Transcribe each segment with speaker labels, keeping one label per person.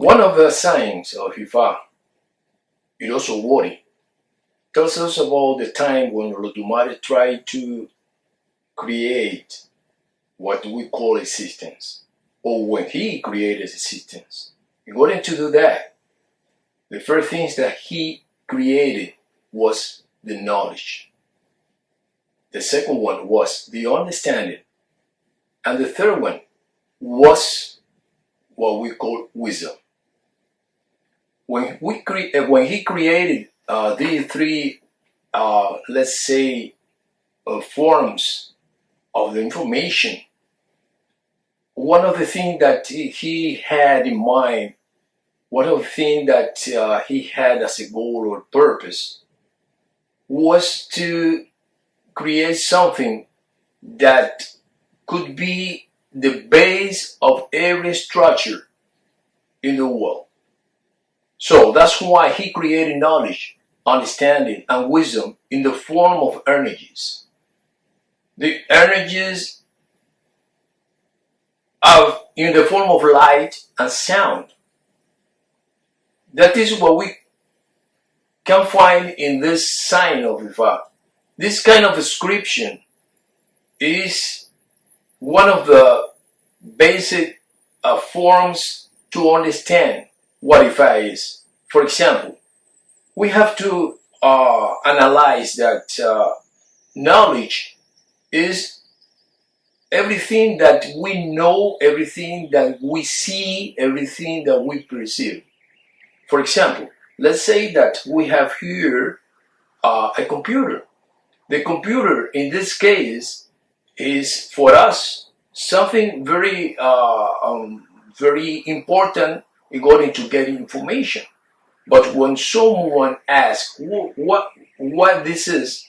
Speaker 1: One of the signs of IFA is also worry. Tells us about the time when Rodumare tried to create what we call existence, or when he created existence. In order to do that, the first things that he created was the knowledge. The second one was the understanding. And the third one was what we call wisdom. When he created these three, let's say, forms of the information, one of the things that he had in mind, one of the things that he had as a goal or purpose, was to create something that could be the base of every structure in the world. So that's why he created knowledge, understanding, and wisdom in the form of energies. The energies in the form of light and sound. That is what we can find in this sign of IFA. This kind of description is one of the basic forms to understand what IFA is. For example, we have to analyze that knowledge is everything that we know, everything that we see, everything that we perceive. For example, let's say that we have here a computer. The computer in this case is for us something very very important in order to get information. But when someone asks what this is,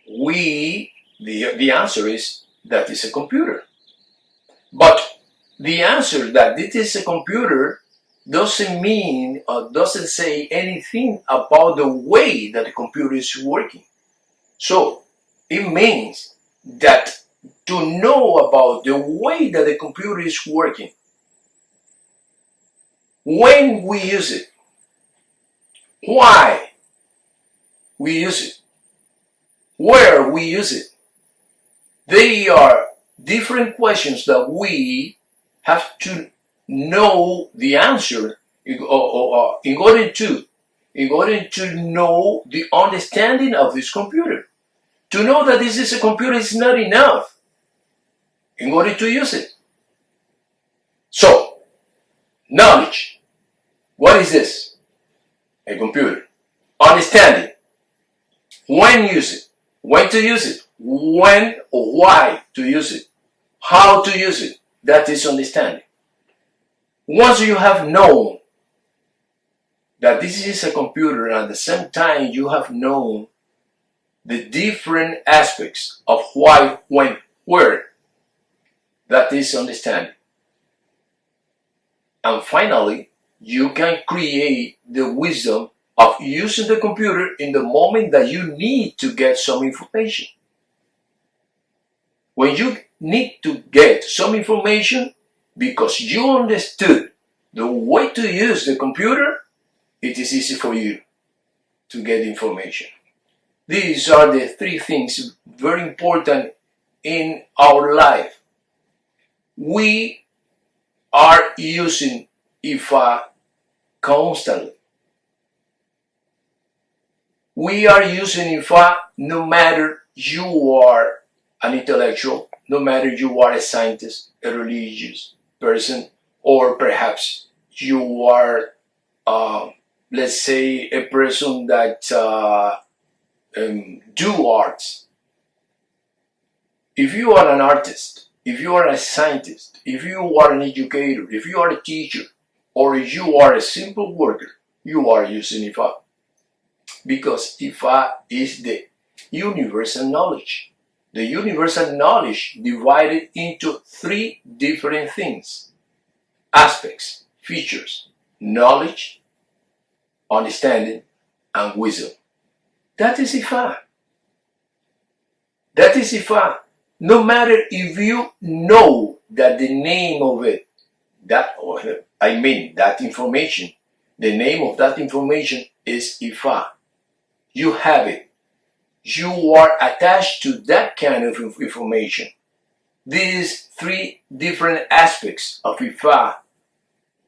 Speaker 1: the answer is that it's a computer. But the answer that this is a computer doesn't mean or doesn't say anything about the way that the computer is working. So it means that to know about the way that the computer is working, when we use it, why we use it, where we use it, they are different questions that we have to know the answer in order to know the understanding of this computer. To know that this is a computer is not enough in order to use it. So, knowledge. What is this? A computer. Understanding. When use it. When to use it. When or why to use it. How to use it. That is understanding. Once you have known that this is a computer, and at the same time you have known the different aspects of why, when, where, that is understanding. And finally, you can create the wisdom of using the computer in the moment that you need to get some information. When you need to get some information because you understood the way to use the computer, it is easy for you to get information. These are the three things very important in our life. We are using IFA constantly. We are using IFA no matter you are an intellectual, no matter you are a scientist, a religious person, or perhaps you are, let's say, a person that do arts. If you are an artist, if you are a scientist, if you are an educator, if you are a teacher, or if you are a simple worker, you are using IFA. Because IFA is the universal knowledge. The universal knowledge divided into three different things: aspects, features, knowledge, understanding, and wisdom. That is IFA. That is IFA. No matter if you know that the name of it that information, the name of that information is IFA. You have it. You are attached to that kind of information. These three different aspects of IFA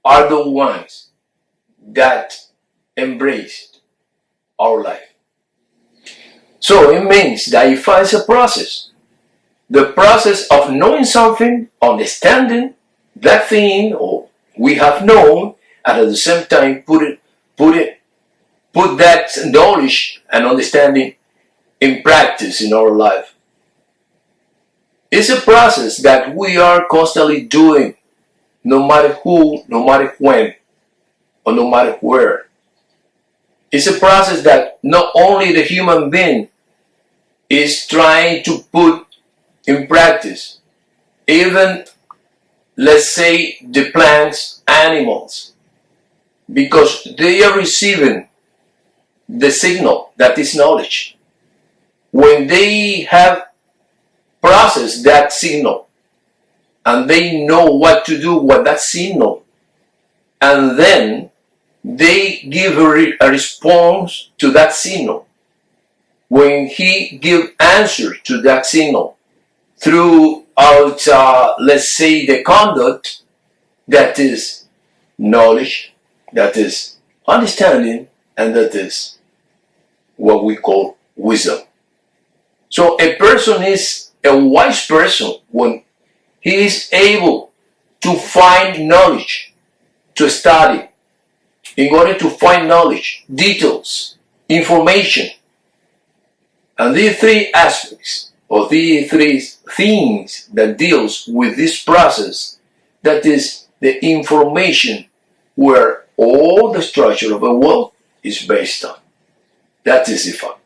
Speaker 1: are the ones that embraced our life. So it means that IFA is a process. The process of knowing something, understanding that thing or we have known, and at the same time put that knowledge and understanding in practice in our life. It's a process that we are constantly doing, no matter who, no matter when, or no matter where. It's a process that not only the human being is trying to put in practice, even, let's say, the plants, animals, because they are receiving the signal that is knowledge. When they have processed that signal and they know what to do with that signal, and then they give a response to that signal. When he gives answer to that signal throughout, let's say, the conduct, that is knowledge, that is understanding, and that is what we call wisdom. So a person is a wise person when he is able to find knowledge, to study, in order to find knowledge, details, information. And these three aspects, or these three things that deals with this process, that is the information where all the structure of the world is based on. That is IFA.